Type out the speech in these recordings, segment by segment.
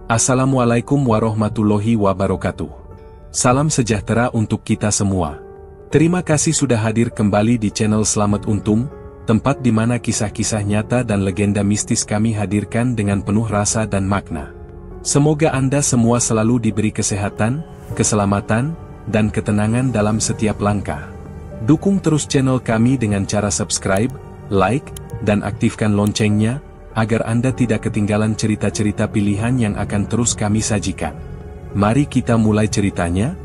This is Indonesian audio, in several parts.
Assalamualaikum warahmatullahi wabarakatuh. Salam sejahtera untuk kita semua. Terima kasih sudah hadir kembali di channel Selamat Untung, tempat di mana kisah-kisah nyata dan legenda mistis kami hadirkan dengan penuh rasa dan makna. Semoga Anda semua selalu diberi kesehatan, keselamatan, dan ketenangan dalam setiap langkah. Dukung terus channel kami dengan cara subscribe, like, dan aktifkan loncengnya, agar Anda tidak ketinggalan cerita-cerita pilihan yang akan terus kami sajikan. Mari kita mulai ceritanya.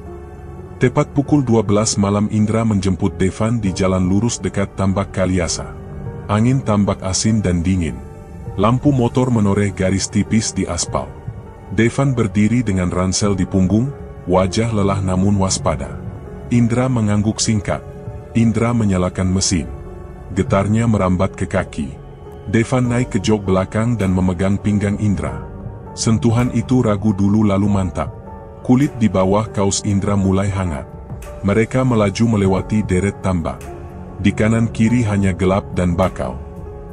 Tepat pukul 12 malam Indra menjemput Devan di jalan lurus dekat Tambak Kaliasa. Angin tambak asin dan dingin. Lampu motor menoreh garis tipis di aspal. Devan berdiri dengan ransel di punggung, wajah lelah namun waspada. Indra mengangguk singkat. Indra menyalakan mesin. Getarnya merambat ke kaki. Devan naik ke jok belakang dan memegang pinggang Indra. Sentuhan itu ragu dulu lalu mantap. Kulit di bawah kaos Indra mulai hangat. Mereka melaju melewati deret tambak. Di kanan kiri hanya gelap dan bakau.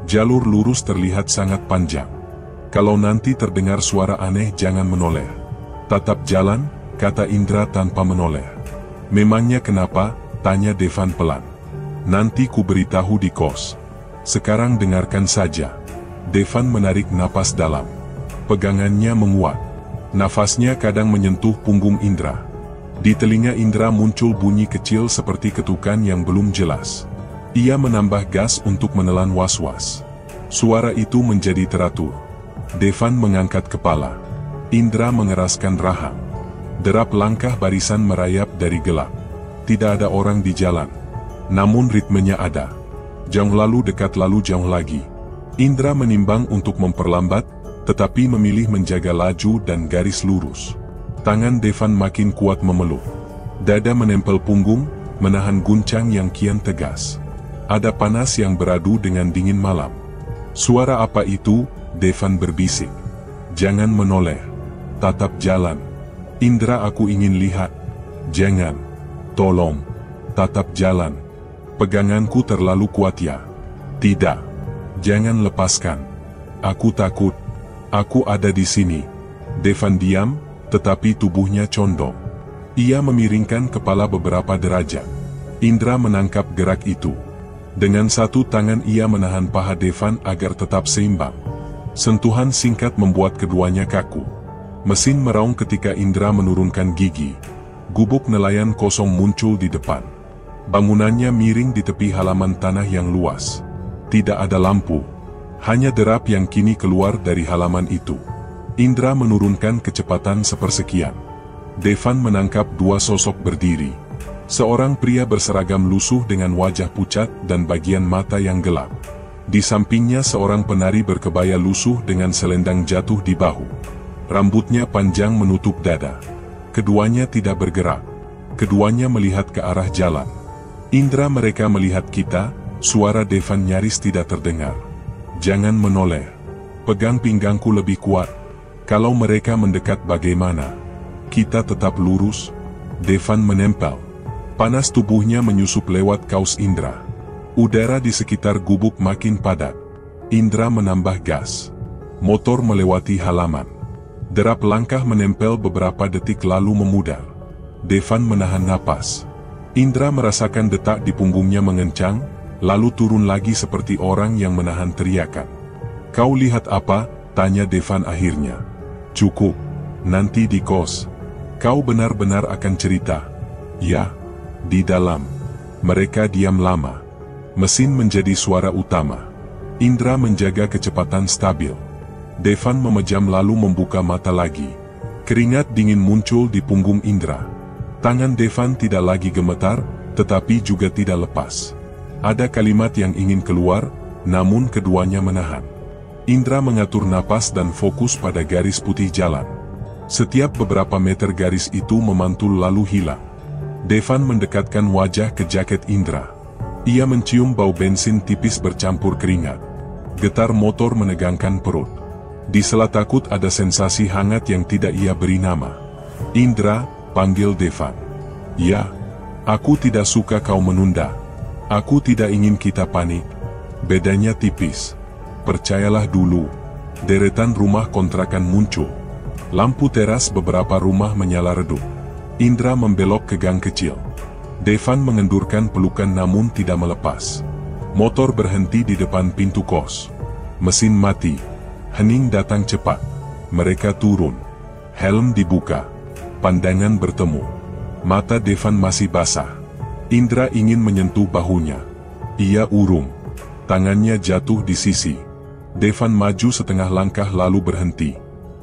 Jalur lurus terlihat sangat panjang. Kalau nanti terdengar suara aneh jangan menoleh. Tatap jalan, kata Indra tanpa menoleh. Memangnya kenapa? Tanya Devan pelan. Nanti ku beritahu di kos. Sekarang dengarkan saja. Devan menarik napas dalam. Pegangannya menguat. Nafasnya kadang menyentuh punggung Indra. Di telinga Indra muncul bunyi kecil seperti ketukan yang belum jelas. Ia menambah gas untuk menelan was-was. Suara itu menjadi teratur. Devan mengangkat kepala. Indra mengeraskan rahang. Derap langkah barisan merayap dari gelap. Tidak ada orang di jalan. Namun ritmenya ada. Jauh lalu dekat lalu jauh lagi. Indra menimbang untuk memperlambat, tetapi memilih menjaga laju dan garis lurus. Tangan Devan makin kuat memeluk. Dada menempel punggung, menahan guncang yang kian tegas. Ada panas yang beradu dengan dingin malam. Suara apa itu? Devan berbisik. Jangan menoleh. Tatap jalan. Indra, aku ingin lihat. Jangan. Tolong. Tatap jalan. Peganganku terlalu kuat ya. Tidak. Jangan lepaskan. Aku takut. Aku ada di sini. Devan diam, tetapi tubuhnya condong. Ia memiringkan kepala beberapa derajat. Indra menangkap gerak itu. Dengan satu tangan ia menahan paha Devan agar tetap seimbang. Sentuhan singkat membuat keduanya kaku. Mesin meraung ketika Indra menurunkan gigi. Gubuk nelayan kosong muncul di depan. Bangunannya miring di tepi halaman tanah yang luas. Tidak ada lampu. Hanya derap yang kini keluar dari halaman itu. Indra menurunkan kecepatan sepersekian. Devan menangkap dua sosok berdiri. Seorang pria berseragam lusuh dengan wajah pucat dan bagian mata yang gelap. Di sampingnya seorang penari berkebaya lusuh dengan selendang jatuh di bahu. Rambutnya panjang menutup dada. Keduanya tidak bergerak. Keduanya melihat ke arah jalan. Indra, mereka melihat kita. Suara Devan nyaris tidak terdengar. Jangan menoleh. Pegang pinggangku lebih kuat. Kalau mereka mendekat bagaimana? Kita tetap lurus. Devan menempel. Panas tubuhnya menyusup lewat kaos Indra. Udara di sekitar gubuk makin padat. Indra menambah gas. Motor melewati halaman. Derap langkah menempel beberapa detik lalu memudar. Devan menahan napas. Indra merasakan detak di punggungnya mengencang, lalu turun lagi seperti orang yang menahan teriakan. Kau lihat apa? Tanya Devan akhirnya. Cukup. Nanti di kos. Kau benar-benar akan cerita. Ya. Di dalam. Mereka diam lama. Mesin menjadi suara utama. Indra menjaga kecepatan stabil. Devan memejam lalu membuka mata lagi. Keringat dingin muncul di punggung Indra. Tangan Devan tidak lagi gemetar, tetapi juga tidak lepas. Ada kalimat yang ingin keluar, namun keduanya menahan. Indra mengatur napas dan fokus pada garis putih jalan. Setiap beberapa meter garis itu memantul lalu hilang. Devan mendekatkan wajah ke jaket Indra. Ia mencium bau bensin tipis bercampur keringat. Getar motor menegangkan perut. Di sela takut ada sensasi hangat yang tidak ia beri nama. Indra, panggil Devan. Ya, aku tidak suka kau menunda. Aku tidak ingin kita panik. Bedanya tipis. Percayalah dulu. Deretan rumah kontrakan muncul. Lampu teras beberapa rumah menyala redup. Indra membelok ke gang kecil. Devan mengendurkan pelukan namun tidak melepas. Motor berhenti di depan pintu kos. Mesin mati. Hening datang cepat. Mereka turun. Helm dibuka. Pandangan bertemu. Mata Devan masih basah. Indra ingin menyentuh bahunya. Ia urung. Tangannya jatuh di sisi. Devan maju setengah langkah lalu berhenti.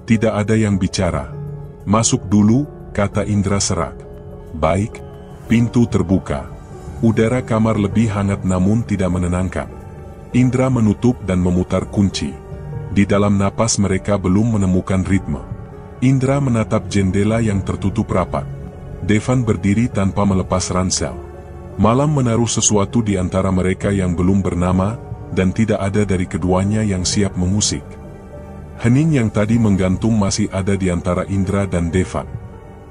Tidak ada yang bicara. Masuk dulu, kata Indra serak. Baik. Pintu terbuka. Udara kamar lebih hangat namun tidak menenangkan. Indra menutup dan memutar kunci. Di dalam napas mereka belum menemukan ritme. Indra menatap jendela yang tertutup rapat. Devan berdiri tanpa melepas ransel. Malam menaruh sesuatu di antara mereka yang belum bernama, dan tidak ada dari keduanya yang siap mengusik. Hening yang tadi menggantung masih ada di antara Indra dan Devan.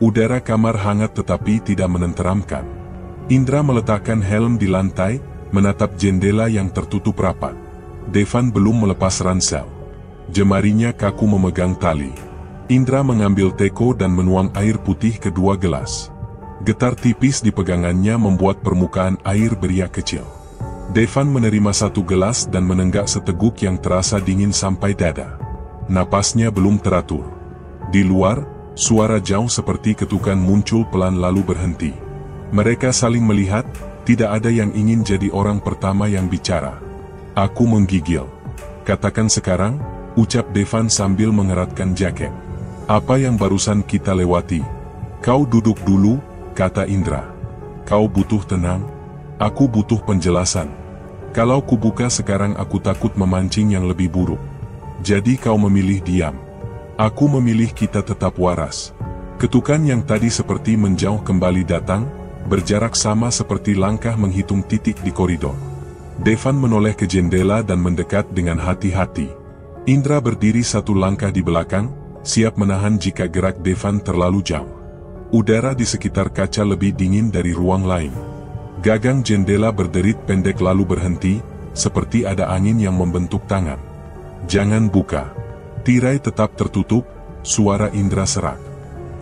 Udara kamar hangat tetapi tidak menenteramkan. Indra meletakkan helm di lantai, menatap jendela yang tertutup rapat. Devan belum melepas ransel. Jemarinya kaku memegang tali. Indra mengambil teko dan menuang air putih ke 2 gelas. Getar tipis di pegangannya membuat permukaan air beriak kecil. Devan menerima 1 gelas dan menenggak seteguk yang terasa dingin sampai dada. Napasnya belum teratur. Di luar, suara jauh seperti ketukan muncul pelan lalu berhenti. Mereka saling melihat, tidak ada yang ingin jadi orang pertama yang bicara. Aku menggigil. Katakan sekarang, ucap Devan sambil mengeratkan jaket. Apa yang barusan kita lewati? Kau duduk dulu, kata Indra. Kau butuh tenang? Aku butuh penjelasan. Kalau kubuka sekarang aku takut memancing yang lebih buruk. Jadi kau memilih diam. Aku memilih kita tetap waras. Ketukan yang tadi seperti menjauh kembali datang, berjarak sama seperti langkah menghitung titik di koridor. Devan menoleh ke jendela dan mendekat dengan hati-hati. Indra berdiri 1 langkah di belakang, siap menahan jika gerak Devan terlalu jauh. Udara di sekitar kaca lebih dingin dari ruang lain. Gagang jendela berderit pendek lalu berhenti, seperti ada angin yang membentuk tangan. Jangan buka. Tirai tetap tertutup, suara Indra serak.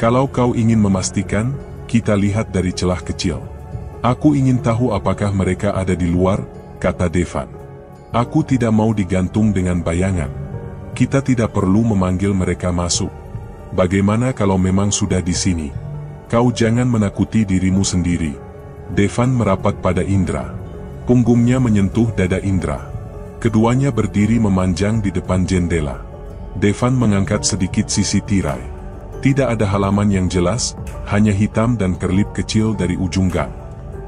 Kalau kau ingin memastikan, kita lihat dari celah kecil. Aku ingin tahu apakah mereka ada di luar, kata Devan. Aku tidak mau digantung dengan bayangan. Kita tidak perlu memanggil mereka masuk. Bagaimana kalau memang sudah di sini? Kau jangan menakuti dirimu sendiri. Devan merapat pada Indra. Punggungnya menyentuh dada Indra. Keduanya berdiri memanjang di depan jendela. Devan mengangkat sedikit sisi tirai. Tidak ada halaman yang jelas, hanya hitam dan kerlip kecil dari ujung gang.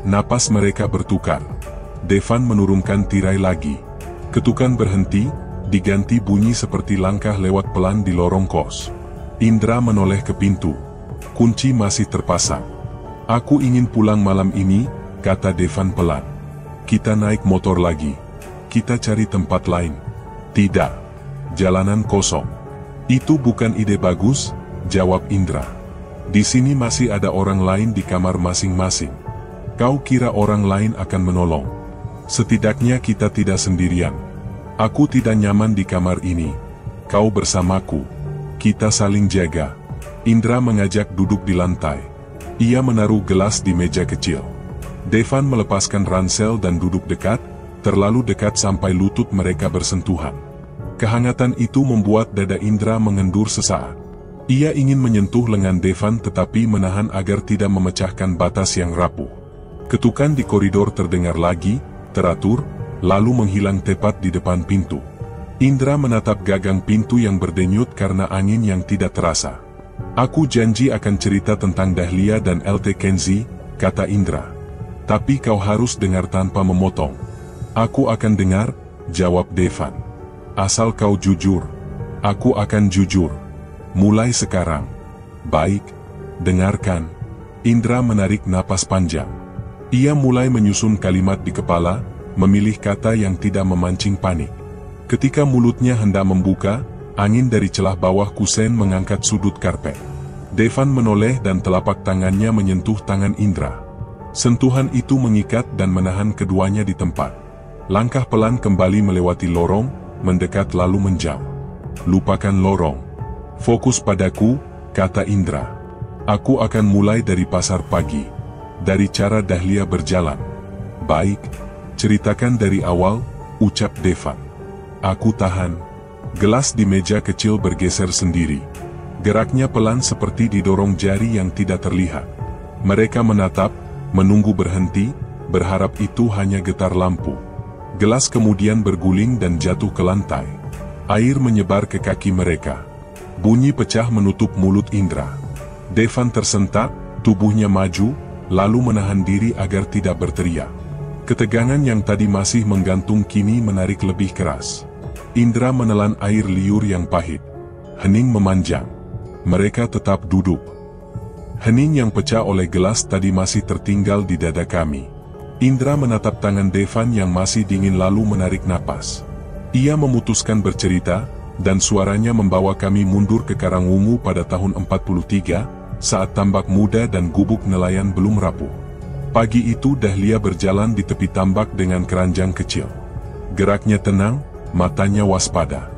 Napas mereka bertukar. Devan menurunkan tirai lagi. Ketukan berhenti, diganti bunyi seperti langkah lewat pelan di lorong kos. Indra menoleh ke pintu. Kunci masih terpasang. Aku ingin pulang malam ini, kata Devan pelan. Kita naik motor lagi. Kita cari tempat lain. Tidak. Jalanan kosong. Itu bukan ide bagus, jawab Indra. Di sini masih ada orang lain di kamar masing-masing. Kau kira orang lain akan menolong? Setidaknya kita tidak sendirian. Aku tidak nyaman di kamar ini. Kau bersamaku. Kita saling jaga. Indra mengajak duduk di lantai. Ia menaruh gelas di meja kecil. Devan melepaskan ransel dan duduk dekat, terlalu dekat sampai lutut mereka bersentuhan. Kehangatan itu membuat dada Indra mengendur sesaat. Ia ingin menyentuh lengan Devan tetapi menahan agar tidak memecahkan batas yang rapuh. Ketukan di koridor terdengar lagi, teratur, lalu menghilang tepat di depan pintu. Indra menatap gagang pintu yang berdenyut karena angin yang tidak terasa. Aku janji akan cerita tentang Dahlia dan LT Kenzi, kata Indra. Tapi kau harus dengar tanpa memotong. Aku akan dengar, jawab Devan. Asal kau jujur. Aku akan jujur. Mulai sekarang. Baik, dengarkan. Indra menarik napas panjang. Ia mulai menyusun kalimat di kepala, memilih kata yang tidak memancing panik. Ketika mulutnya hendak membuka, angin dari celah bawah kusen mengangkat sudut karpet. Devan menoleh dan telapak tangannya menyentuh tangan Indra. Sentuhan itu mengikat dan menahan keduanya di tempat. Langkah pelan kembali melewati lorong, mendekat lalu menjauh. Lupakan lorong. Fokus padaku, kata Indra. Aku akan mulai dari pasar pagi. Dari cara Dahlia berjalan. Baik, ceritakan dari awal, ucap Devan. Aku tahan. Gelas di meja kecil bergeser sendiri. Geraknya pelan seperti didorong jari yang tidak terlihat. Mereka menatap, menunggu berhenti, berharap itu hanya getar lampu. Gelas kemudian berguling dan jatuh ke lantai. Air menyebar ke kaki mereka. Bunyi pecah menutup mulut Indra. Devan tersentak, tubuhnya maju, lalu menahan diri agar tidak berteriak. Ketegangan yang tadi masih menggantung kini menarik lebih keras. Indra menelan air liur yang pahit. Hening memanjang. Mereka tetap duduk. Hening yang pecah oleh gelas tadi masih tertinggal di dada kami. Indra menatap tangan Devan yang masih dingin lalu menarik napas. Ia memutuskan bercerita, dan suaranya membawa kami mundur ke Karangwungu pada tahun 43, saat tambak muda dan gubuk nelayan belum rapuh. Pagi itu Dahlia berjalan di tepi tambak dengan keranjang kecil. Geraknya tenang, matanya waspada.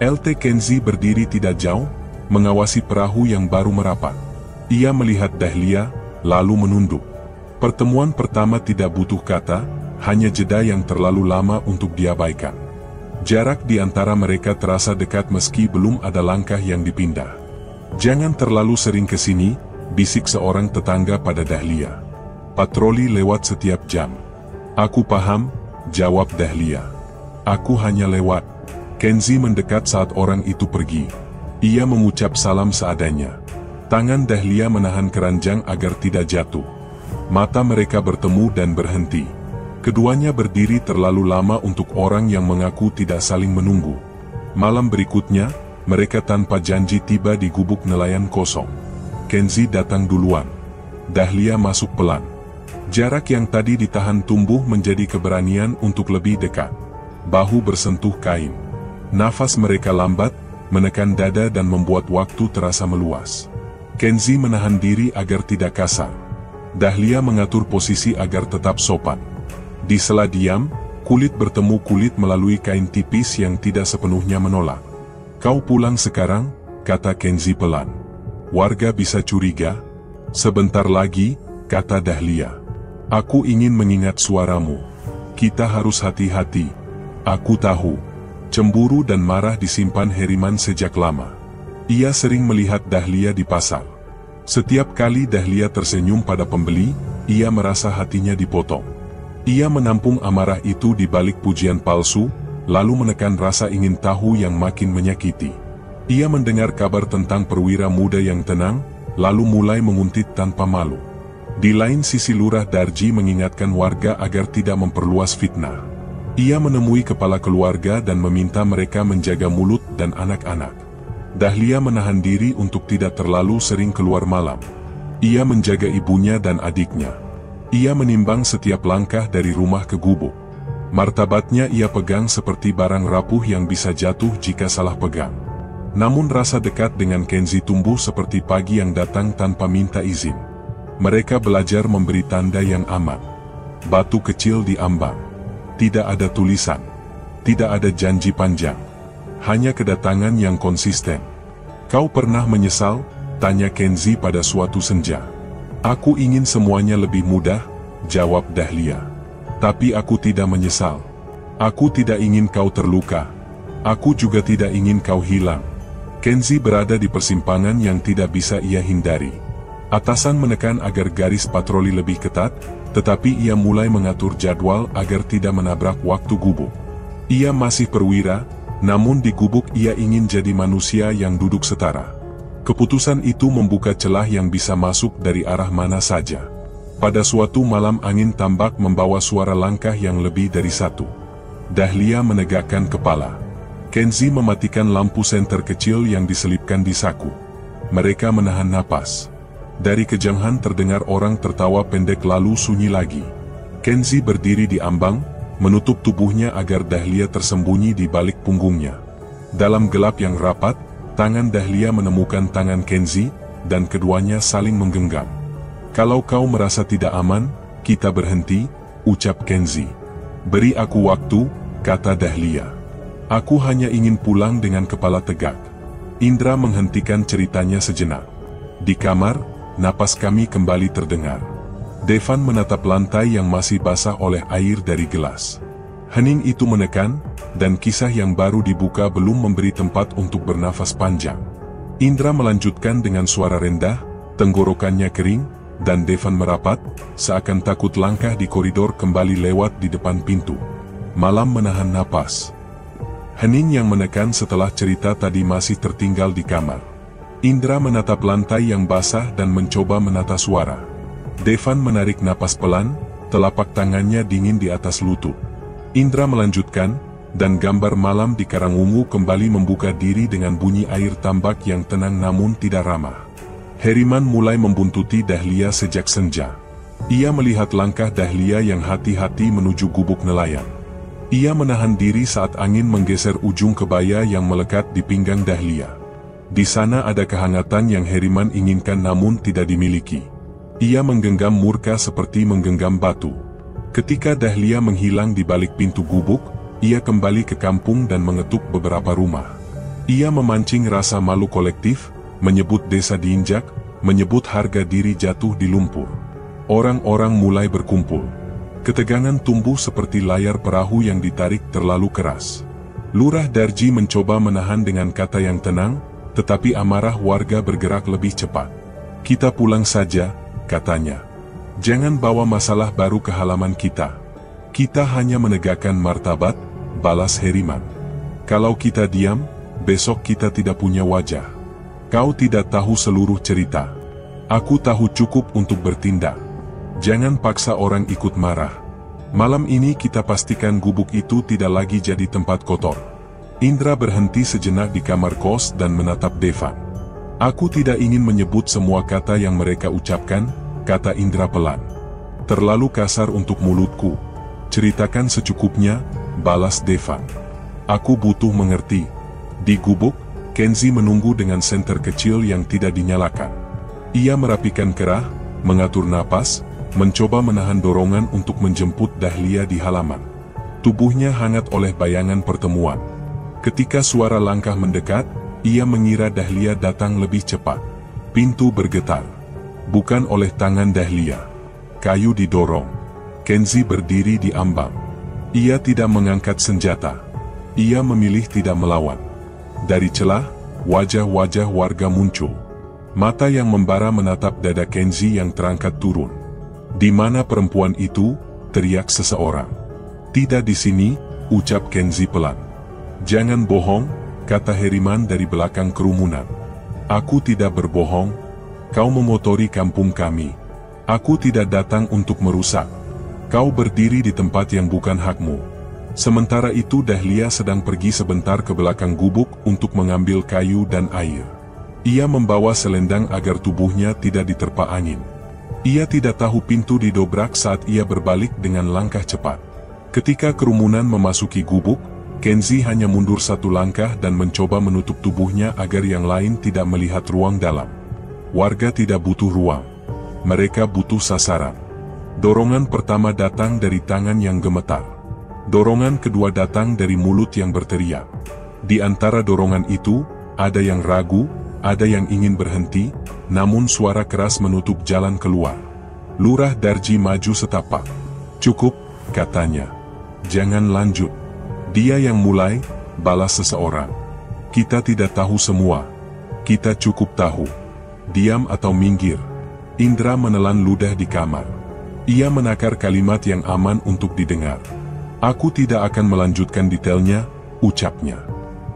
LT Kenzi berdiri tidak jauh, mengawasi perahu yang baru merapat. Ia melihat Dahlia, lalu menunduk. Pertemuan pertama tidak butuh kata, hanya jeda yang terlalu lama untuk diabaikan. Jarak di antara mereka terasa dekat meski belum ada langkah yang dipindah. Jangan terlalu sering ke sini, bisik seorang tetangga pada Dahlia. Patroli lewat setiap jam. Aku paham, jawab Dahlia. Aku hanya lewat. Kenzi mendekat saat orang itu pergi. Ia mengucap salam seadanya. Tangan Dahlia menahan keranjang agar tidak jatuh. Mata mereka bertemu dan berhenti. Keduanya berdiri terlalu lama untuk orang yang mengaku tidak saling menunggu. Malam berikutnya, mereka tanpa janji tiba di gubuk nelayan kosong. Kenzi datang duluan. Dahlia masuk pelan. Jarak yang tadi ditahan tumbuh menjadi keberanian untuk lebih dekat. Bahu bersentuh kain. Nafas mereka lambat, menekan dada dan membuat waktu terasa meluas. Kenzi menahan diri agar tidak kasar. Dahlia mengatur posisi agar tetap sopan. Di sela diam, kulit bertemu kulit melalui kain tipis yang tidak sepenuhnya menolak. Kau pulang sekarang, kata Kenzi pelan. Warga bisa curiga. Sebentar lagi, kata Dahlia. Aku ingin mengingat suaramu. Kita harus hati-hati. Aku tahu. Cemburu dan marah disimpan Heriman sejak lama. Ia sering melihat Dahlia di pasar. Setiap kali Dahlia tersenyum pada pembeli, ia merasa hatinya dipotong. Ia menampung amarah itu di balik pujian palsu, lalu menekan rasa ingin tahu yang makin menyakiti. Ia mendengar kabar tentang perwira muda yang tenang, lalu mulai menguntit tanpa malu. Di lain sisi Lurah Darji mengingatkan warga agar tidak memperluas fitnah. Ia menemui kepala keluarga dan meminta mereka menjaga mulut dan anak-anak. Dahlia menahan diri untuk tidak terlalu sering keluar malam. Ia menjaga ibunya dan adiknya. Ia menimbang setiap langkah dari rumah ke gubuk. Martabatnya ia pegang seperti barang rapuh yang bisa jatuh jika salah pegang. Namun rasa dekat dengan Kenzi tumbuh seperti pagi yang datang tanpa minta izin. Mereka belajar memberi tanda yang aman. Batu kecil di ambang. Tidak ada tulisan. Tidak ada janji panjang. Hanya kedatangan yang konsisten. Kau pernah menyesal? Tanya Kenzi pada suatu senja. Aku ingin semuanya lebih mudah, jawab Dahlia. Tapi aku tidak menyesal. Aku tidak ingin kau terluka. Aku juga tidak ingin kau hilang. Kenzi berada di persimpangan yang tidak bisa ia hindari. Atasan menekan agar garis patroli lebih ketat, tetapi ia mulai mengatur jadwal agar tidak menabrak waktu gubuk. Ia masih perwira, namun di gubuk ia ingin jadi manusia yang duduk setara. Keputusan itu membuka celah yang bisa masuk dari arah mana saja. Pada suatu malam angin tambak membawa suara langkah yang lebih dari satu. Dahlia menegakkan kepala. Kenzi mematikan lampu senter kecil yang diselipkan di saku. Mereka menahan napas. Dari kejauhan terdengar orang tertawa pendek lalu sunyi lagi. Kenzi berdiri di ambang, menutup tubuhnya agar Dahlia tersembunyi di balik punggungnya. Dalam gelap yang rapat, tangan Dahlia menemukan tangan Kenzi, dan keduanya saling menggenggam. Kalau kau merasa tidak aman, kita berhenti, ucap Kenzi. Beri aku waktu, kata Dahlia. Aku hanya ingin pulang dengan kepala tegak. Indra menghentikan ceritanya sejenak. Di kamar, napas kami kembali terdengar. Devan menatap lantai yang masih basah oleh air dari gelas. Hening itu menekan, dan kisah yang baru dibuka belum memberi tempat untuk bernafas panjang. Indra melanjutkan dengan suara rendah, tenggorokannya kering, dan Devan merapat, seakan takut langkah di koridor kembali lewat di depan pintu. Malam menahan napas. Hening yang menekan setelah cerita tadi masih tertinggal di kamar. Indra menatap lantai yang basah dan mencoba menata suara. Devan menarik napas pelan, telapak tangannya dingin di atas lutut. Indra melanjutkan, dan gambar malam di Karangungu kembali membuka diri dengan bunyi air tambak yang tenang namun tidak ramah. Heriman mulai membuntuti Dahlia sejak senja. Ia melihat langkah Dahlia yang hati-hati menuju gubuk nelayan. Ia menahan diri saat angin menggeser ujung kebaya yang melekat di pinggang Dahlia. Di sana ada kehangatan yang Heriman inginkan namun tidak dimiliki. Ia menggenggam murka seperti menggenggam batu. Ketika Dahlia menghilang di balik pintu gubuk, ia kembali ke kampung dan mengetuk beberapa rumah. Ia memancing rasa malu kolektif, menyebut desa diinjak, menyebut harga diri jatuh di lumpur. Orang-orang mulai berkumpul. Ketegangan tumbuh seperti layar perahu yang ditarik terlalu keras. Lurah Darji mencoba menahan dengan kata yang tenang, tetapi amarah warga bergerak lebih cepat. "Kita pulang saja," katanya. "Jangan bawa masalah baru ke halaman kita. Kita hanya menegakkan martabat," balas Heriman. "Kalau kita diam, besok kita tidak punya wajah. Kau tidak tahu seluruh cerita. Aku tahu cukup untuk bertindak. Jangan paksa orang ikut marah. Malam ini kita pastikan gubuk itu tidak lagi jadi tempat kotor." Indra berhenti sejenak di kamar kos dan menatap Devan. "Aku tidak ingin menyebut semua kata yang mereka ucapkan," kata Indra pelan. "Terlalu kasar untuk mulutku. Ceritakan secukupnya," balas Devan. "Aku butuh mengerti." Di gubuk, Kenzi menunggu dengan senter kecil yang tidak dinyalakan. Ia merapikan kerah, mengatur napas, mencoba menahan dorongan untuk menjemput Dahlia di halaman. Tubuhnya hangat oleh bayangan pertemuan. Ketika suara langkah mendekat, ia mengira Dahlia datang lebih cepat. Pintu bergetar. Bukan oleh tangan Dahlia. Kayu didorong. Kenzi berdiri di ambang. Ia tidak mengangkat senjata. Ia memilih tidak melawan. Dari celah, wajah-wajah warga muncul. Mata yang membara menatap dada Kenzi yang terangkat turun. "Di mana perempuan itu?" teriak seseorang. "Tidak di sini," ucap Kenzi pelan. "Jangan bohong," kata Heriman dari belakang kerumunan. "Aku tidak berbohong. Kau memotori kampung kami. Aku tidak datang untuk merusak. Kau berdiri di tempat yang bukan hakmu." Sementara itu Dahlia sedang pergi sebentar ke belakang gubuk untuk mengambil kayu dan air. Ia membawa selendang agar tubuhnya tidak diterpa angin. Ia tidak tahu pintu didobrak saat ia berbalik dengan langkah cepat. Ketika kerumunan memasuki gubuk, Kenzi hanya mundur satu langkah dan mencoba menutup tubuhnya agar yang lain tidak melihat ruang dalam. Warga tidak butuh ruang. Mereka butuh sasaran. Dorongan pertama datang dari tangan yang gemetar. Dorongan kedua datang dari mulut yang berteriak. Di antara dorongan itu, ada yang ragu, ada yang ingin berhenti, namun suara keras menutup jalan keluar. Lurah Darji maju setapak. "Cukup," katanya. "Jangan lanjut." "Dia yang mulai," balas seseorang. "Kita tidak tahu semua. Kita cukup tahu. Diam atau minggir." Indra menelan ludah di kamar. Ia menakar kalimat yang aman untuk didengar. "Aku tidak akan melanjutkan detailnya," ucapnya.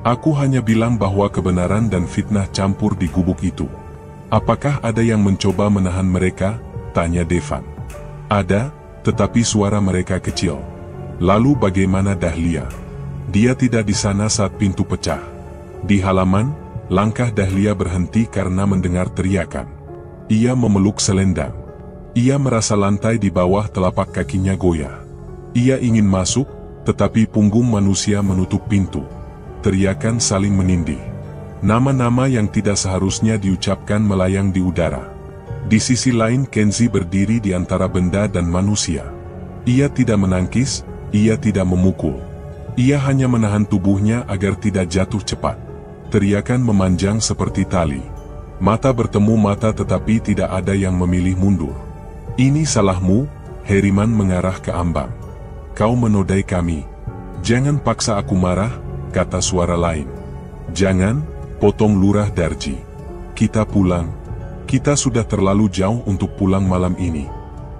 "Aku hanya bilang bahwa kebenaran dan fitnah campur di gubuk itu." "Apakah ada yang mencoba menahan mereka?" tanya Devan. "Ada, tetapi suara mereka kecil." "Lalu bagaimana Dahlia?" "Dia tidak di sana saat pintu pecah." Di halaman, langkah Dahlia berhenti karena mendengar teriakan. Ia memeluk selendang. Ia merasa lantai di bawah telapak kakinya goyah. Ia ingin masuk, tetapi punggung manusia menutup pintu. Teriakan saling menindih. Nama-nama yang tidak seharusnya diucapkan melayang di udara. Di sisi lain Kenzi berdiri di antara benda dan manusia. Ia tidak menangkis, ia tidak memukul. Ia hanya menahan tubuhnya agar tidak jatuh cepat. teriakan memanjang seperti tali. Mata bertemu mata tetapi tidak ada yang memilih mundur. Ini salahmu, Heriman mengarah ke ambang. Kau menodai kami. Jangan paksa aku marah, kata suara lain. Jangan, potong Lurah Darji. Kita pulang. Kita sudah terlalu jauh untuk pulang malam ini.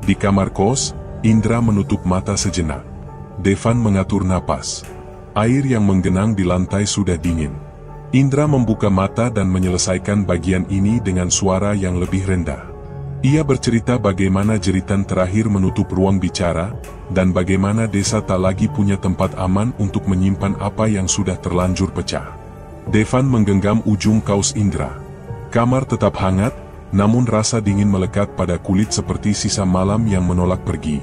Di kamar kos, Indra menutup mata sejenak. Devan mengatur napas. Air yang menggenang di lantai sudah dingin. Indra membuka mata dan menyelesaikan bagian ini dengan suara yang lebih rendah. Ia bercerita bagaimana jeritan terakhir menutup ruang bicara, dan bagaimana desa tak lagi punya tempat aman untuk menyimpan apa yang sudah terlanjur pecah. Devan menggenggam ujung kaos Indra. Kamar tetap hangat, namun rasa dingin melekat pada kulit seperti sisa malam yang menolak pergi.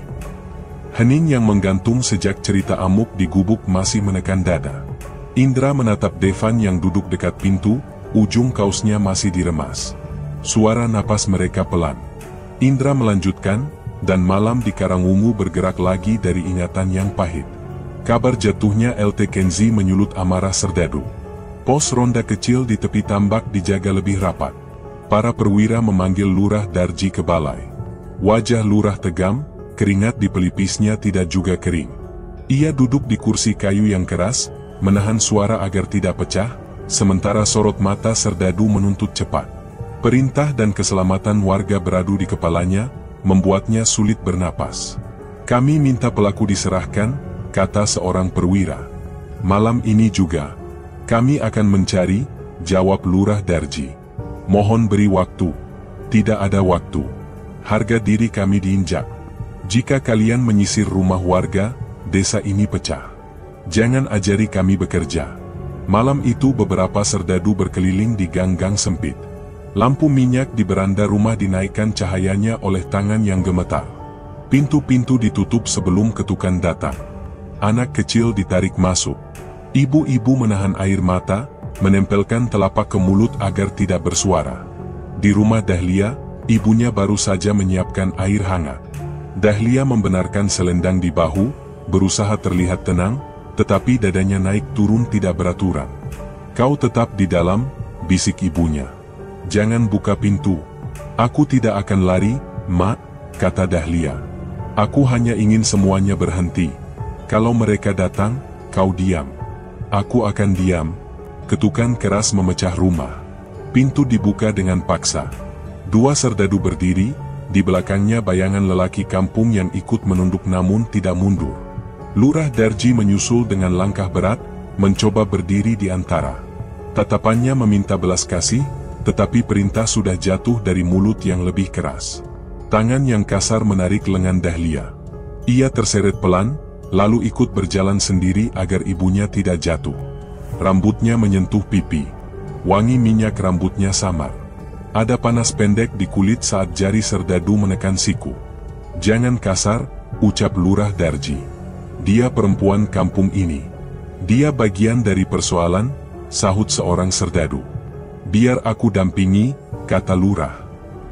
Hening yang menggantung sejak cerita amuk di gubuk masih menekan dada. Indra menatap Devan yang duduk dekat pintu, ujung kaosnya masih diremas. Suara napas mereka pelan. Indra melanjutkan, dan malam di Karangwungu bergerak lagi dari ingatan yang pahit. Kabar jatuhnya LT Kenzi menyulut amarah serdadu. Pos ronda kecil di tepi tambak dijaga lebih rapat. Para perwira memanggil Lurah Darji ke balai. Wajah Lurah tegam, keringat di pelipisnya tidak juga kering. Ia duduk di kursi kayu yang keras, menahan suara agar tidak pecah, sementara sorot mata serdadu menuntut cepat. Perintah dan keselamatan warga beradu di kepalanya, membuatnya sulit bernapas. Kami minta pelaku diserahkan, kata seorang perwira. Malam ini juga. Kami akan mencari, jawab Lurah Darji. Mohon beri waktu. Tidak ada waktu. Harga diri kami diinjak. Jika kalian menyisir rumah warga, desa ini pecah. Jangan ajari kami bekerja. Malam itu beberapa serdadu berkeliling di gang-gang sempit. Lampu minyak di beranda rumah dinaikkan cahayanya oleh tangan yang gemetar. Pintu-pintu ditutup sebelum ketukan datang. Anak kecil ditarik masuk. Ibu-ibu menahan air mata, menempelkan telapak ke mulut agar tidak bersuara. Di rumah Dahlia, ibunya baru saja menyiapkan air hangat. Dahlia membenarkan selendang di bahu, berusaha terlihat tenang, tetapi dadanya naik turun tidak beraturan. Kau tetap di dalam, bisik ibunya. Jangan buka pintu. Aku tidak akan lari, Mak, kata Dahlia. Aku hanya ingin semuanya berhenti. Kalau mereka datang, kau diam. Aku akan diam. Ketukan keras memecah rumah. Pintu dibuka dengan paksa. Dua serdadu berdiri, di belakangnya bayangan lelaki kampung yang ikut menunduk namun tidak mundur. Lurah Darji menyusul dengan langkah berat, mencoba berdiri di antara. Tatapannya meminta belas kasih, tetapi perintah sudah jatuh dari mulut yang lebih keras. Tangan yang kasar menarik lengan Dahlia. Ia terseret pelan, lalu ikut berjalan sendiri agar ibunya tidak jatuh. Rambutnya menyentuh pipi. Wangi minyak rambutnya samar. Ada panas pendek di kulit saat jari serdadu menekan siku. Jangan kasar, ucap Lurah Darji. Dia perempuan kampung ini. Dia bagian dari persoalan, sahut seorang serdadu. Biar aku dampingi, kata Lurah.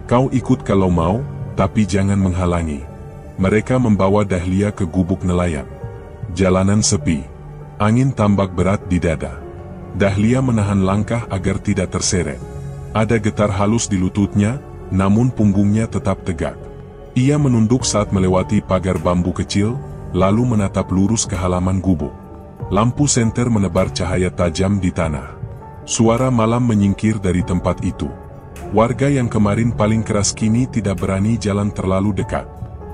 Kau ikut kalau mau, tapi jangan menghalangi. Mereka membawa Dahlia ke gubuk nelayan. Jalanan sepi. Angin tambak berat di dada. Dahlia menahan langkah agar tidak terseret. Ada getar halus di lututnya, namun punggungnya tetap tegak. Ia menunduk saat melewati pagar bambu kecil, lalu menatap lurus ke halaman gubuk. Lampu senter menebar cahaya tajam di tanah. Suara malam menyingkir dari tempat itu. Warga yang kemarin paling keras kini tidak berani jalan terlalu dekat.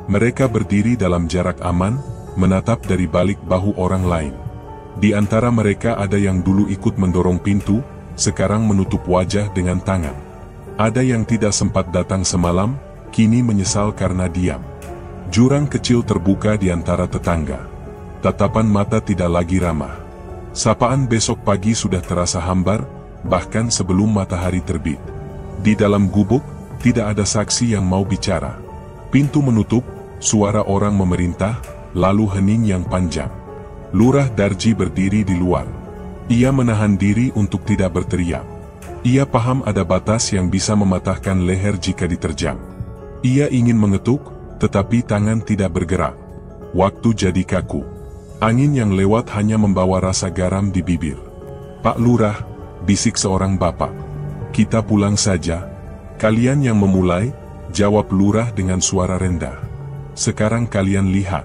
Mereka berdiri dalam jarak aman, menatap dari balik bahu orang lain. Di antara mereka ada yang dulu ikut mendorong pintu, sekarang menutup wajah dengan tangan. Ada yang tidak sempat datang semalam, kini menyesal karena diam. Jurang kecil terbuka di antara tetangga. Tatapan mata tidak lagi ramah. Sapaan besok pagi sudah terasa hambar, bahkan sebelum matahari terbit. Di dalam gubuk, tidak ada saksi yang mau bicara. Pintu menutup, suara orang memerintah, lalu hening yang panjang. Lurah Darji berdiri di luar. Ia menahan diri untuk tidak berteriak. Ia paham ada batas yang bisa mematahkan leher jika diterjang. Ia ingin mengetuk, tetapi tangan tidak bergerak. Waktu jadi kaku. Angin yang lewat hanya membawa rasa garam di bibir. Pak Lurah, bisik seorang bapak. Kita pulang saja. Kalian yang memulai, jawab lurah dengan suara rendah. Sekarang kalian lihat.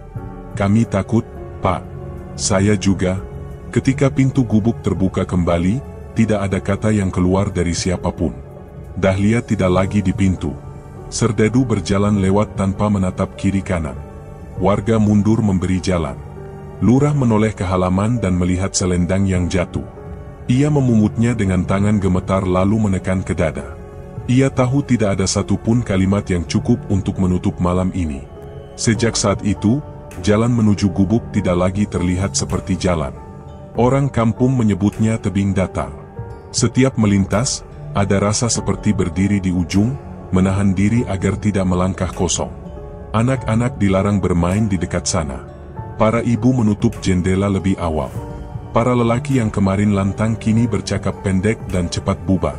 Kami takut, Pak. Saya juga. Ketika pintu gubuk terbuka kembali, tidak ada kata yang keluar dari siapapun. Dahlia tidak lagi di pintu. Serdadu berjalan lewat tanpa menatap kiri kanan. Warga mundur memberi jalan. Lurah menoleh ke halaman dan melihat selendang yang jatuh. Ia memumutnya dengan tangan gemetar lalu menekan ke dada. Ia tahu tidak ada satupun kalimat yang cukup untuk menutup malam ini. Sejak saat itu, jalan menuju gubuk tidak lagi terlihat seperti jalan. Orang kampung menyebutnya tebing datar. Setiap melintas, ada rasa seperti berdiri di ujung, menahan diri agar tidak melangkah kosong. Anak-anak dilarang bermain di dekat sana. Para ibu menutup jendela lebih awal. Para lelaki yang kemarin lantang kini bercakap pendek dan cepat bubar.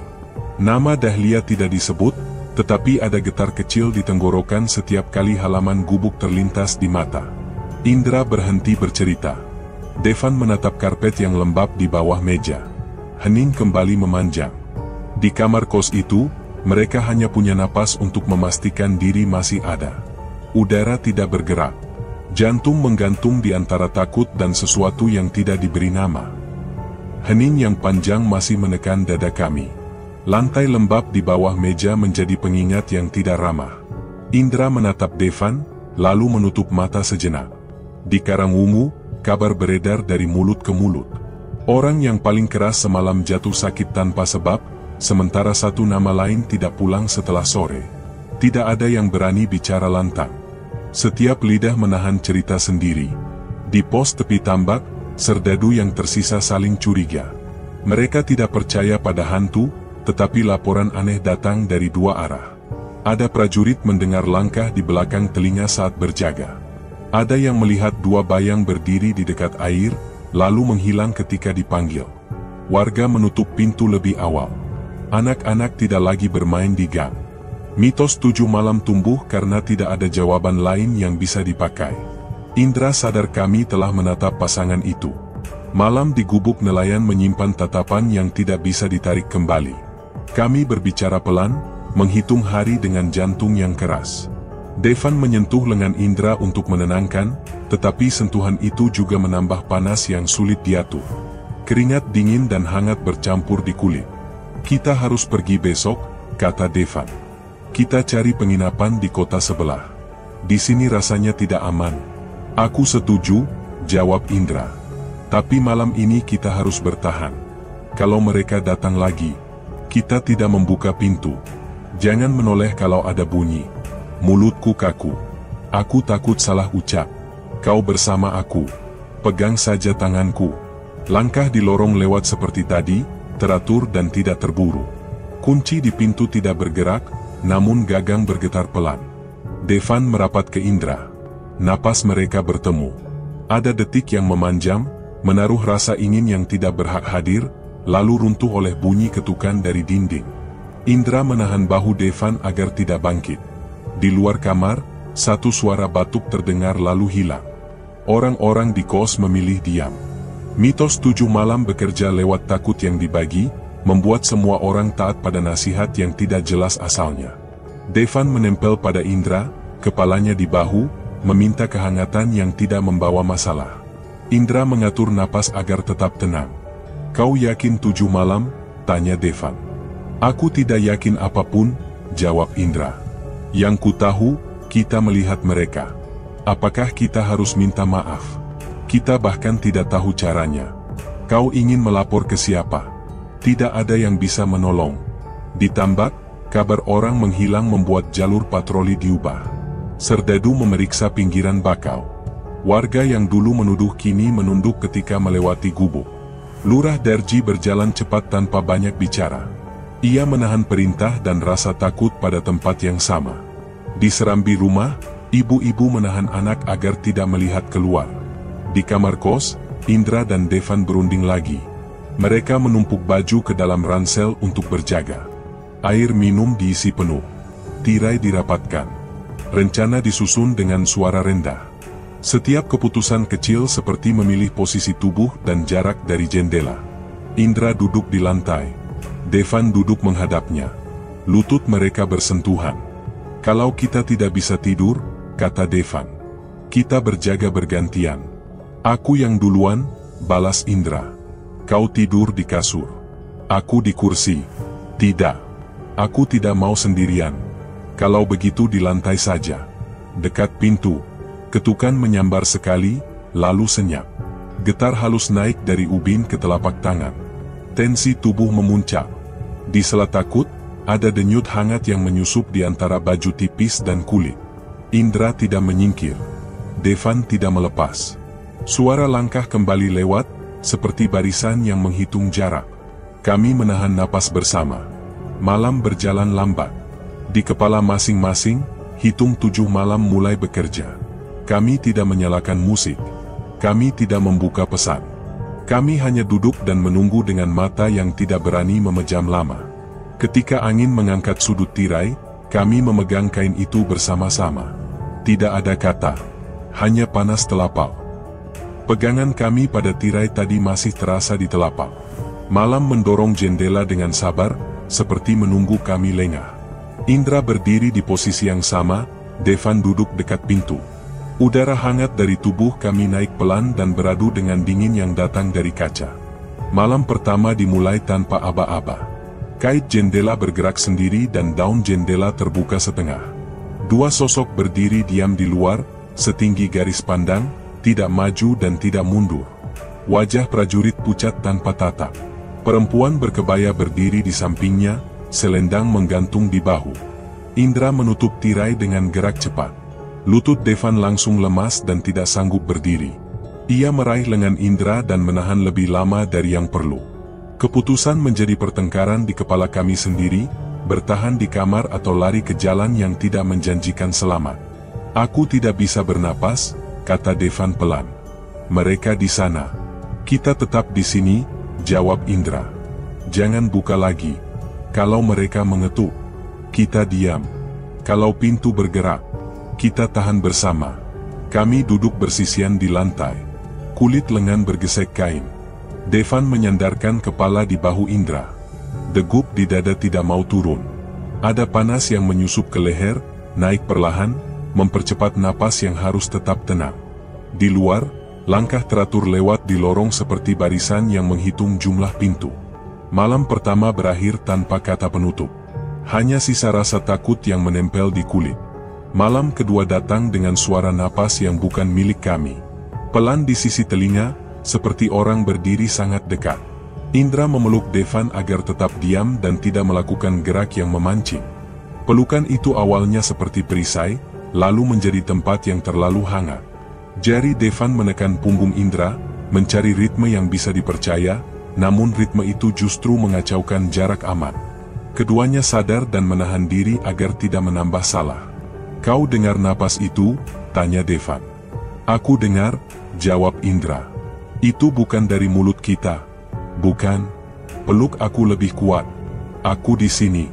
Nama Dahlia tidak disebut, tetapi ada getar kecil di tenggorokan setiap kali halaman gubuk terlintas di mata. Indra berhenti bercerita. Devan menatap karpet yang lembab di bawah meja. Hening kembali memanjang. Di kamar kos itu, mereka hanya punya napas untuk memastikan diri masih ada. Udara tidak bergerak. Jantung menggantung di antara takut dan sesuatu yang tidak diberi nama. Hening yang panjang masih menekan dada kami. Lantai lembab di bawah meja menjadi pengingat yang tidak ramah. Indra menatap Devan, lalu menutup mata sejenak. Di Karangwungu, kabar beredar dari mulut ke mulut. Orang yang paling keras semalam jatuh sakit tanpa sebab, sementara satu nama lain tidak pulang setelah sore. Tidak ada yang berani bicara lantang. Setiap lidah menahan cerita sendiri. Di pos tepi tambak, serdadu yang tersisa saling curiga. Mereka tidak percaya pada hantu, tetapi laporan aneh datang dari dua arah. Ada prajurit mendengar langkah di belakang telinga saat berjaga. Ada yang melihat dua bayang berdiri di dekat air, lalu menghilang ketika dipanggil. Warga menutup pintu lebih awal. Anak-anak tidak lagi bermain di gang. Mitos 7 malam tumbuh karena tidak ada jawaban lain yang bisa dipakai. Indra sadar kami telah menatap pasangan itu. Malam di gubuk nelayan menyimpan tatapan yang tidak bisa ditarik kembali. Kami berbicara pelan, menghitung hari dengan jantung yang keras. Devan menyentuh lengan Indra untuk menenangkan, tetapi sentuhan itu juga menambah panas yang sulit diatur. Keringat dingin dan hangat bercampur di kulit. Kita harus pergi besok, kata Devan. Kita cari penginapan di kota sebelah. Di sini rasanya tidak aman. Aku setuju, jawab Indra. Tapi malam ini kita harus bertahan. Kalau mereka datang lagi, kita tidak membuka pintu. Jangan menoleh kalau ada bunyi. Mulutku kaku. Aku takut salah ucap. Kau bersama aku. Pegang saja tanganku. Langkah di lorong lewat seperti tadi, teratur dan tidak terburu. Kunci di pintu tidak bergerak, namun gagang bergetar pelan. Devan merapat ke Indra. Napas mereka bertemu. Ada detik yang memanjang, menaruh rasa ingin yang tidak berhak hadir, lalu runtuh oleh bunyi ketukan dari dinding. Indra menahan bahu Devan agar tidak bangkit. Di luar kamar, satu suara batuk terdengar lalu hilang. Orang-orang di kos memilih diam. Mitos 7 malam bekerja lewat takut yang dibagi, membuat semua orang taat pada nasihat yang tidak jelas asalnya. Devan menempel pada Indra, kepalanya di bahu, meminta kehangatan yang tidak membawa masalah. Indra mengatur napas agar tetap tenang. Kau yakin 7 malam? Tanya Devan. Aku tidak yakin apapun, jawab Indra. Yang ku tahu, kita melihat mereka. Apakah kita harus minta maaf? Kita bahkan tidak tahu caranya. Kau ingin melapor ke siapa? Tidak ada yang bisa menolong. Ditambah, kabar orang menghilang membuat jalur patroli diubah. Serdadu memeriksa pinggiran bakau. Warga yang dulu menuduh kini menunduk ketika melewati gubuk. Lurah Darji berjalan cepat tanpa banyak bicara. Ia menahan perintah dan rasa takut pada tempat yang sama. Di serambi rumah, ibu-ibu menahan anak agar tidak melihat keluar. Di kamar kos, Indra dan Devan berunding lagi. Mereka menumpuk baju ke dalam ransel untuk berjaga. Air minum diisi penuh. Tirai dirapatkan. Rencana disusun dengan suara rendah. Setiap keputusan kecil seperti memilih posisi tubuh dan jarak dari jendela. Indra duduk di lantai. Devan duduk menghadapnya. Lutut mereka bersentuhan. Kalau kita tidak bisa tidur, kata Devan, kita berjaga bergantian. Aku yang duluan, balas Indra. Kau tidur di kasur. Aku di kursi. Tidak. Aku tidak mau sendirian. Kalau begitu di lantai saja. Dekat pintu. Ketukan menyambar sekali, lalu senyap. Getar halus naik dari ubin ke telapak tangan. Tensi tubuh memuncak. Di sela takut, ada denyut hangat yang menyusup di antara baju tipis dan kulit. Indra tidak menyingkir. Devan tidak melepas. Suara langkah kembali lewat, seperti barisan yang menghitung jarak. Kami menahan napas bersama. Malam berjalan lambat. Di kepala masing-masing, hitung 7 malam mulai bekerja. Kami tidak menyalakan musik. Kami tidak membuka pesan. Kami hanya duduk dan menunggu dengan mata yang tidak berani memejam lama. Ketika angin mengangkat sudut tirai, kami memegang kain itu bersama-sama. Tidak ada kata, hanya panas telapak. Pegangan kami pada tirai tadi masih terasa di telapak. Malam mendorong jendela dengan sabar, seperti menunggu kami lengah. Indra berdiri di posisi yang sama, Devan duduk dekat pintu. Udara hangat dari tubuh kami naik pelan dan beradu dengan dingin yang datang dari kaca. Malam pertama dimulai tanpa aba-aba. Kait jendela bergerak sendiri dan daun jendela terbuka setengah. 2 sosok berdiri diam di luar, setinggi garis pandang, tidak maju dan tidak mundur. Wajah prajurit pucat tanpa tatap. Perempuan berkebaya berdiri di sampingnya, selendang menggantung di bahu. Indra menutup tirai dengan gerak cepat. Lutut Devan langsung lemas dan tidak sanggup berdiri. Ia meraih lengan Indra dan menahan lebih lama dari yang perlu. Keputusan menjadi pertengkaran di kepala kami sendiri, bertahan di kamar atau lari ke jalan yang tidak menjanjikan selamat. Aku tidak bisa bernapas, kata Devan pelan. Mereka di sana. Kita tetap di sini, jawab Indra. Jangan buka lagi. Kalau mereka mengetuk, kita diam. Kalau pintu bergerak, kita tahan bersama. Kami duduk bersisian di lantai. Kulit lengan bergesek kain. Devan menyandarkan kepala di bahu Indra. Degup di dada tidak mau turun. Ada panas yang menyusup ke leher, naik perlahan, mempercepat napas yang harus tetap tenang. Di luar, langkah teratur lewat di lorong seperti barisan yang menghitung jumlah pintu. Malam pertama berakhir tanpa kata penutup. Hanya sisa rasa takut yang menempel di kulit. Malam kedua datang dengan suara napas yang bukan milik kami. Pelan di sisi telinga, seperti orang berdiri sangat dekat. Indra memeluk Devan agar tetap diam dan tidak melakukan gerak yang memancing. Pelukan itu awalnya seperti perisai, lalu menjadi tempat yang terlalu hangat. Jari Devan menekan punggung Indra, mencari ritme yang bisa dipercaya, namun ritme itu justru mengacaukan jarak aman. Keduanya sadar dan menahan diri agar tidak menambah salah. Kau dengar napas itu? Tanya Devan. Aku dengar, jawab Indra. Itu bukan dari mulut kita. Bukan. Peluk aku lebih kuat. Aku di sini.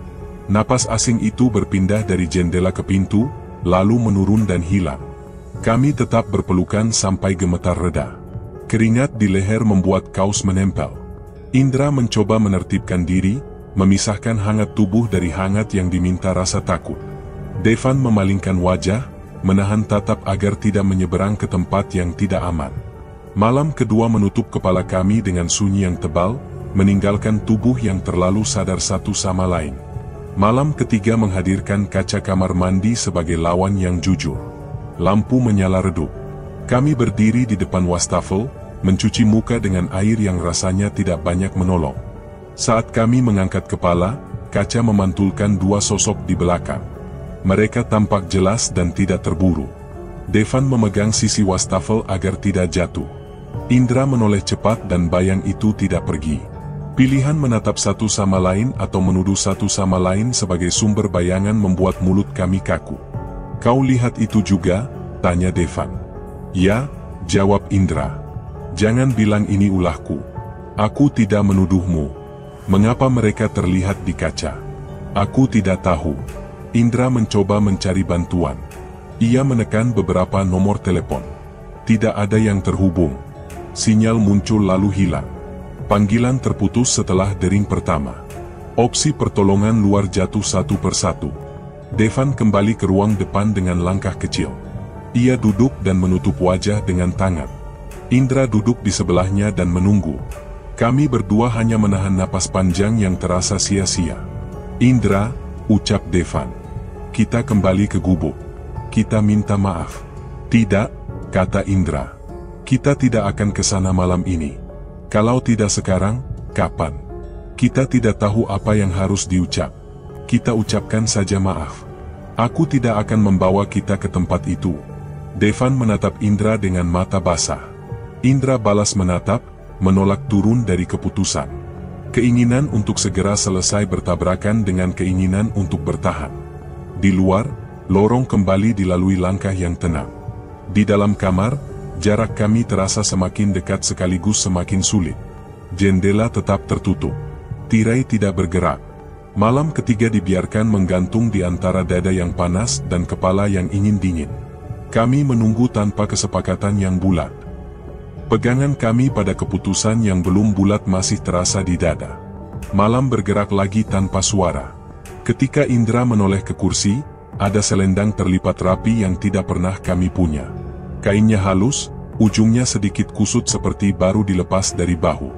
Napas asing itu berpindah dari jendela ke pintu, lalu menurun dan hilang. Kami tetap berpelukan sampai gemetar reda. Keringat di leher membuat kaos menempel. Indra mencoba menertibkan diri, memisahkan hangat tubuh dari hangat yang diminta rasa takut. Devan memalingkan wajah, menahan tatap agar tidak menyeberang ke tempat yang tidak aman. Malam kedua menutup kepala kami dengan sunyi yang tebal, meninggalkan tubuh yang terlalu sadar satu sama lain. Malam ketiga menghadirkan kaca kamar mandi sebagai lawan yang jujur. Lampu menyala redup. Kami berdiri di depan wastafel, mencuci muka dengan air yang rasanya tidak banyak menolong. Saat kami mengangkat kepala, kaca memantulkan 2 sosok di belakang. Mereka tampak jelas dan tidak terburu. Devan memegang sisi wastafel agar tidak jatuh. Indra menoleh cepat dan bayang itu tidak pergi. Pilihan menatap satu sama lain atau menuduh satu sama lain sebagai sumber bayangan membuat mulut kami kaku. Kau lihat itu juga? Tanya Devan. Ya, jawab Indra. Jangan bilang ini ulahku. Aku tidak menuduhmu. Mengapa mereka terlihat di kaca? Aku tidak tahu. Indra mencoba mencari bantuan. Ia menekan beberapa nomor telepon. Tidak ada yang terhubung. Sinyal muncul lalu hilang. Panggilan terputus setelah dering pertama. Opsi pertolongan luar jatuh satu persatu. Devan kembali ke ruang depan dengan langkah kecil. Ia duduk dan menutup wajah dengan tangan. Indra duduk di sebelahnya dan menunggu. Kami berdua hanya menahan napas panjang yang terasa sia-sia. Indra, ucap Devan. Kita kembali ke gubuk. Kita minta maaf. Tidak, kata Indra. Kita tidak akan ke sana malam ini. Kalau tidak sekarang, kapan? Kita tidak tahu apa yang harus diucap. Kita ucapkan saja maaf. Aku tidak akan membawa kita ke tempat itu. Devan menatap Indra dengan mata basah. Indra balas menatap, menolak turun dari keputusan. Keinginan untuk segera selesai bertabrakan dengan keinginan untuk bertahan. Di luar, lorong kembali dilalui langkah yang tenang. Di dalam kamar, jarak kami terasa semakin dekat sekaligus semakin sulit. Jendela tetap tertutup. Tirai tidak bergerak. Malam ketiga dibiarkan menggantung di antara dada yang panas dan kepala yang ingin dingin. Kami menunggu tanpa kesepakatan yang bulat. Pegangan kami pada keputusan yang belum bulat masih terasa di dada. Malam bergerak lagi tanpa suara. Ketika Indra menoleh ke kursi, ada selendang terlipat rapi yang tidak pernah kami punya. Kainnya halus, ujungnya sedikit kusut seperti baru dilepas dari bahu.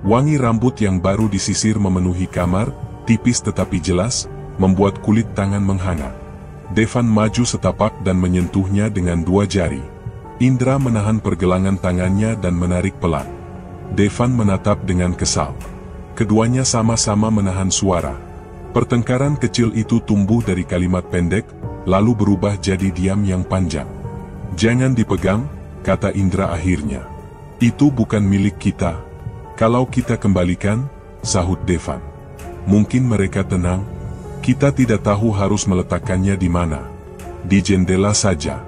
Wangi rambut yang baru disisir memenuhi kamar, tipis tetapi jelas, membuat kulit tangan menghangat. Devan maju setapak dan menyentuhnya dengan dua jari. Indra menahan pergelangan tangannya dan menarik pelan. Devan menatap dengan kesal. Keduanya sama-sama menahan suara. Pertengkaran kecil itu tumbuh dari kalimat pendek, lalu berubah jadi diam yang panjang. Jangan dipegang, kata Indra akhirnya. Itu bukan milik kita. Kalau kita kembalikan, sahut Devan. Mungkin mereka tenang. Kita tidak tahu harus meletakkannya di mana. Di jendela saja.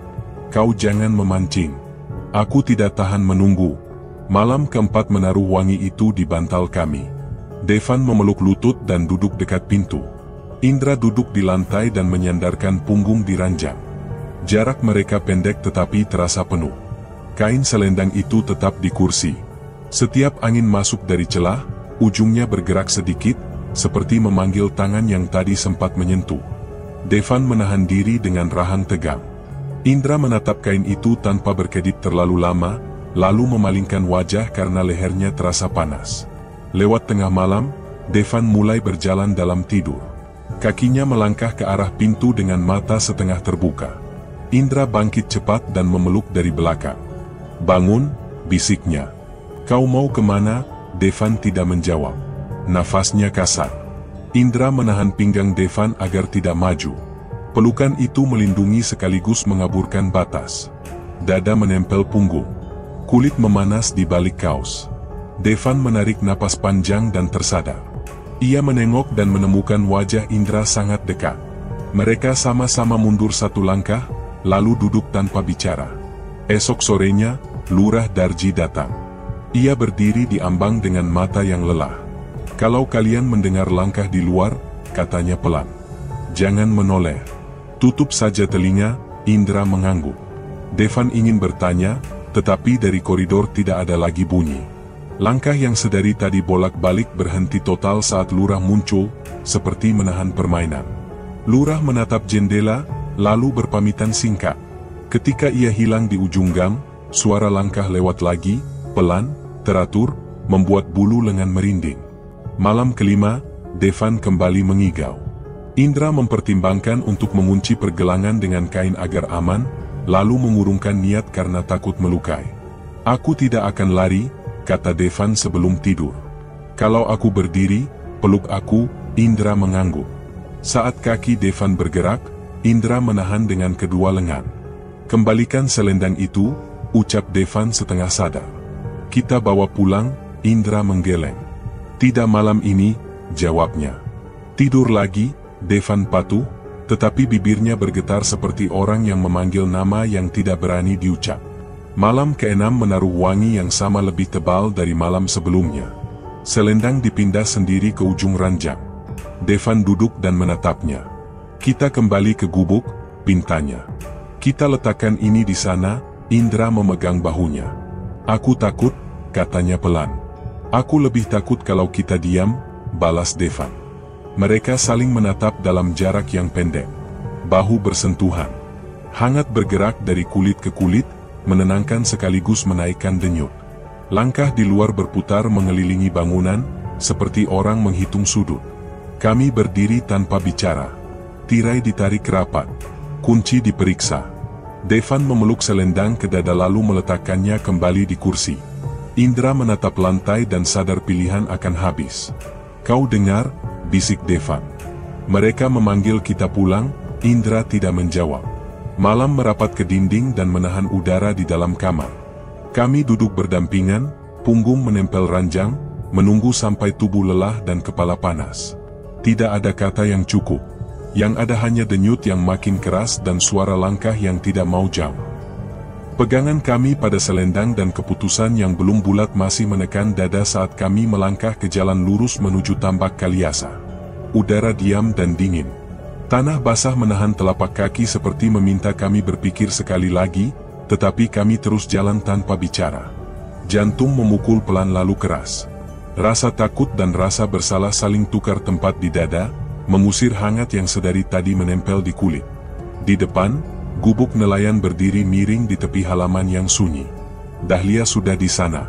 Kau jangan memancing. Aku tidak tahan menunggu. Malam keempat menaruh wangi itu di bantal kami. Devan memeluk lutut dan duduk dekat pintu. Indra duduk di lantai dan menyandarkan punggung di ranjang. Jarak mereka pendek tetapi terasa penuh. Kain selendang itu tetap di kursi. Setiap angin masuk dari celah, ujungnya bergerak sedikit, seperti memanggil tangan yang tadi sempat menyentuh. Devan menahan diri dengan rahang tegang. Indra menatap kain itu tanpa berkedip terlalu lama, lalu memalingkan wajah karena lehernya terasa panas. Lewat tengah malam, Devan mulai berjalan dalam tidur. Kakinya melangkah ke arah pintu dengan mata setengah terbuka. Indra bangkit cepat dan memeluk dari belakang. Bangun, bisiknya. Kau mau kemana? Devan tidak menjawab. Nafasnya kasar. Indra menahan pinggang Devan agar tidak maju. Pelukan itu melindungi sekaligus mengaburkan batas. Dada menempel punggung. Kulit memanas di balik kaos. Devan menarik napas panjang dan tersadar. Ia menengok dan menemukan wajah Indra sangat dekat. Mereka sama-sama mundur satu langkah, lalu duduk tanpa bicara. Esok sorenya, Lurah Darji datang. Ia berdiri di ambang dengan mata yang lelah. Kalau kalian mendengar langkah di luar, katanya pelan. Jangan menoleh. Tutup saja telinga, Indra mengangguk. Devan ingin bertanya, tetapi dari koridor tidak ada lagi bunyi. Langkah yang sedari tadi bolak-balik berhenti total saat Lurah muncul, seperti menahan permainan. Lurah menatap jendela, lalu berpamitan singkat. Ketika ia hilang di ujung gang, suara langkah lewat lagi, pelan, teratur, membuat bulu lengan merinding. Malam kelima, Devan kembali mengigau. Indra mempertimbangkan untuk mengunci pergelangan dengan kain agar aman, lalu mengurungkan niat karena takut melukai. Aku tidak akan lari, kata Devan sebelum tidur. Kalau aku berdiri, peluk aku, Indra mengangguk. Saat kaki Devan bergerak, Indra menahan dengan kedua lengan. Kembalikan selendang itu, ucap Devan setengah sadar. Kita bawa pulang, Indra menggeleng. Tidak malam ini, jawabnya. Tidur lagi, Devan patuh, tetapi bibirnya bergetar seperti orang yang memanggil nama yang tidak berani diucap. Malam keenam menaruh wangi yang sama lebih tebal dari malam sebelumnya. Selendang dipindah sendiri ke ujung ranjang. Devan duduk dan menatapnya. Kita kembali ke gubuk, pintanya. Kita letakkan ini di sana, Indra memegang bahunya. Aku takut, katanya pelan. Aku lebih takut kalau kita diam, balas Devan. Mereka saling menatap dalam jarak yang pendek. Bahu bersentuhan. Hangat bergerak dari kulit ke kulit, menenangkan sekaligus menaikkan denyut. Langkah di luar berputar mengelilingi bangunan, seperti orang menghitung sudut. Kami berdiri tanpa bicara. Tirai ditarik rapat. Kunci diperiksa. Devan memeluk selendang ke dada lalu meletakkannya kembali di kursi. Indra menatap lantai dan sadar pilihan akan habis. "Kau dengar?" bisik Devan. "Mereka memanggil kita pulang." Indra tidak menjawab. Malam merapat ke dinding dan menahan udara di dalam kamar. Kami duduk berdampingan, punggung menempel ranjang, menunggu sampai tubuh lelah dan kepala panas. Tidak ada kata yang cukup. Yang ada hanya denyut yang makin keras dan suara langkah yang tidak mau jauh. Pegangan kami pada selendang dan keputusan yang belum bulat masih menekan dada saat kami melangkah ke jalan lurus menuju Tambak Kaliasa. Udara diam dan dingin. Tanah basah menahan telapak kaki seperti meminta kami berpikir sekali lagi, tetapi kami terus jalan tanpa bicara. Jantung memukul pelan lalu keras. Rasa takut dan rasa bersalah saling tukar tempat di dada, mengusir hangat yang sedari tadi menempel di kulit. Di depan, gubuk nelayan berdiri miring di tepi halaman yang sunyi. Dahlia sudah di sana.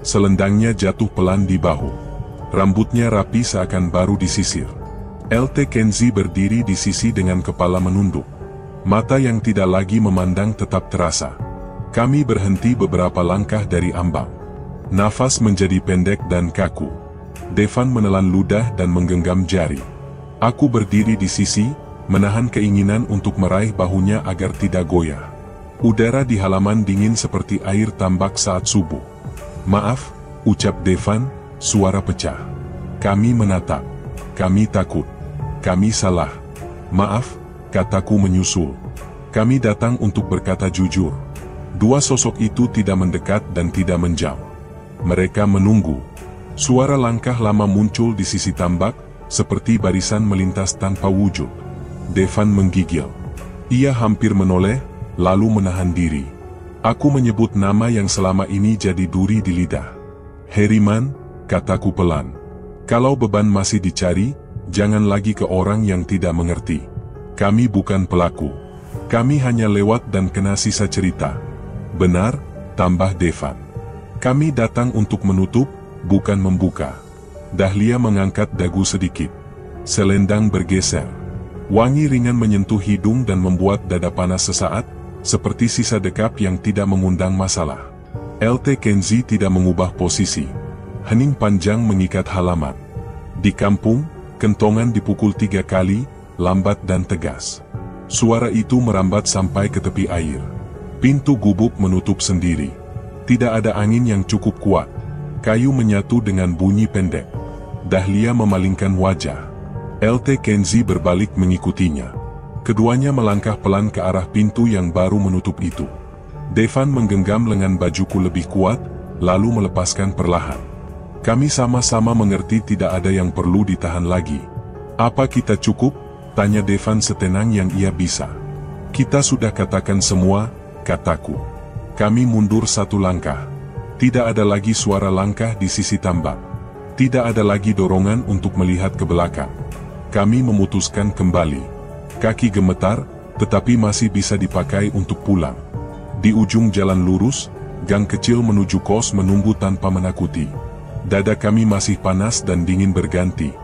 Selendangnya jatuh pelan di bahu. Rambutnya rapi seakan baru disisir. LT Kenzi berdiri di sisi dengan kepala menunduk. Mata yang tidak lagi memandang tetap terasa. Kami berhenti beberapa langkah dari ambang. Nafas menjadi pendek dan kaku. Devan menelan ludah dan menggenggam jari. Aku berdiri di sisi, menahan keinginan untuk meraih bahunya agar tidak goyah. Udara di halaman dingin seperti air tambak saat subuh. "Maaf," ucap Devan, suara pecah. Kami menatap. Kami takut. Kami salah. "Maaf," kataku menyusul. Kami datang untuk berkata jujur. Dua sosok itu tidak mendekat dan tidak menjauh. Mereka menunggu. Suara langkah lama muncul di sisi tambak, seperti barisan melintas tanpa wujud. Devan menggigil. Ia hampir menoleh, lalu menahan diri. Aku menyebut nama yang selama ini jadi duri di lidah. "Heriman," kataku pelan. "Kalau beban masih dicari, jangan lagi ke orang yang tidak mengerti. Kami bukan pelaku. Kami hanya lewat dan kena sisa cerita." "Benar," tambah Devan. "Kami datang untuk menutup, bukan membuka." Dahlia mengangkat dagu sedikit. Selendang bergeser. Wangi ringan menyentuh hidung dan membuat dada panas sesaat, seperti sisa dekap yang tidak mengundang masalah. LT Kenzi tidak mengubah posisi. Hening panjang mengikat halaman. Di kampung, kentongan dipukul 3 kali, lambat dan tegas. Suara itu merambat sampai ke tepi air. Pintu gubuk menutup sendiri. Tidak ada angin yang cukup kuat. Kayu menyatu dengan bunyi pendek. Dahlia memalingkan wajah. LT Kenzi berbalik mengikutinya. Keduanya melangkah pelan ke arah pintu yang baru menutup itu. Devan menggenggam lengan bajuku lebih kuat, lalu melepaskan perlahan. Kami sama-sama mengerti tidak ada yang perlu ditahan lagi. "Apa kita cukup?" tanya Devan setenang yang ia bisa. "Kita sudah katakan semua," kataku. Kami mundur satu langkah. Tidak ada lagi suara langkah di sisi tambak. Tidak ada lagi dorongan untuk melihat ke belakang. Kami memutuskan kembali. Kaki gemetar, tetapi masih bisa dipakai untuk pulang. Di ujung jalan lurus, gang kecil menuju kos menunggu tanpa menakuti. Dada kami masih panas dan dingin berganti.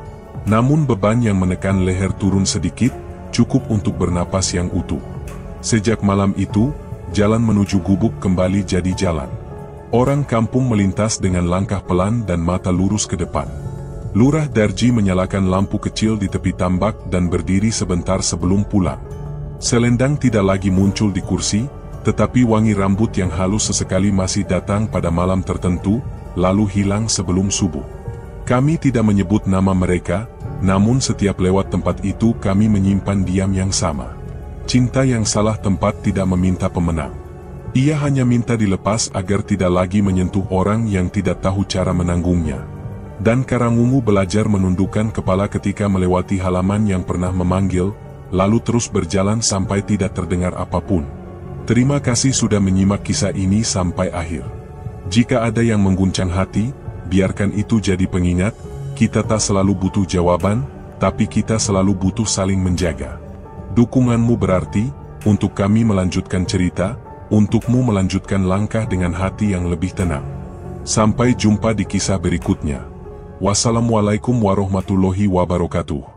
Namun beban yang menekan leher turun sedikit, cukup untuk bernapas yang utuh. Sejak malam itu, jalan menuju gubuk kembali jadi jalan. Orang kampung melintas dengan langkah pelan dan mata lurus ke depan. Lurah Darji menyalakan lampu kecil di tepi tambak dan berdiri sebentar sebelum pulang. Selendang tidak lagi muncul di kursi, tetapi wangi rambut yang halus sesekali masih datang pada malam tertentu, lalu hilang sebelum subuh. Kami tidak menyebut nama mereka, namun setiap lewat tempat itu kami menyimpan diam yang sama. Cinta yang salah tempat tidak meminta pemenang. Ia hanya minta dilepas agar tidak lagi menyentuh orang yang tidak tahu cara menanggungnya. Dan Karangungu belajar menundukkan kepala ketika melewati halaman yang pernah memanggil, lalu terus berjalan sampai tidak terdengar apapun. Terima kasih sudah menyimak kisah ini sampai akhir. Jika ada yang mengguncang hati, biarkan itu jadi pengingat, kita tak selalu butuh jawaban, tapi kita selalu butuh saling menjaga. Dukunganmu berarti, untuk kami melanjutkan cerita, untukmu melanjutkan langkah dengan hati yang lebih tenang. Sampai jumpa di kisah berikutnya. Wassalamualaikum warahmatullahi wabarakatuh.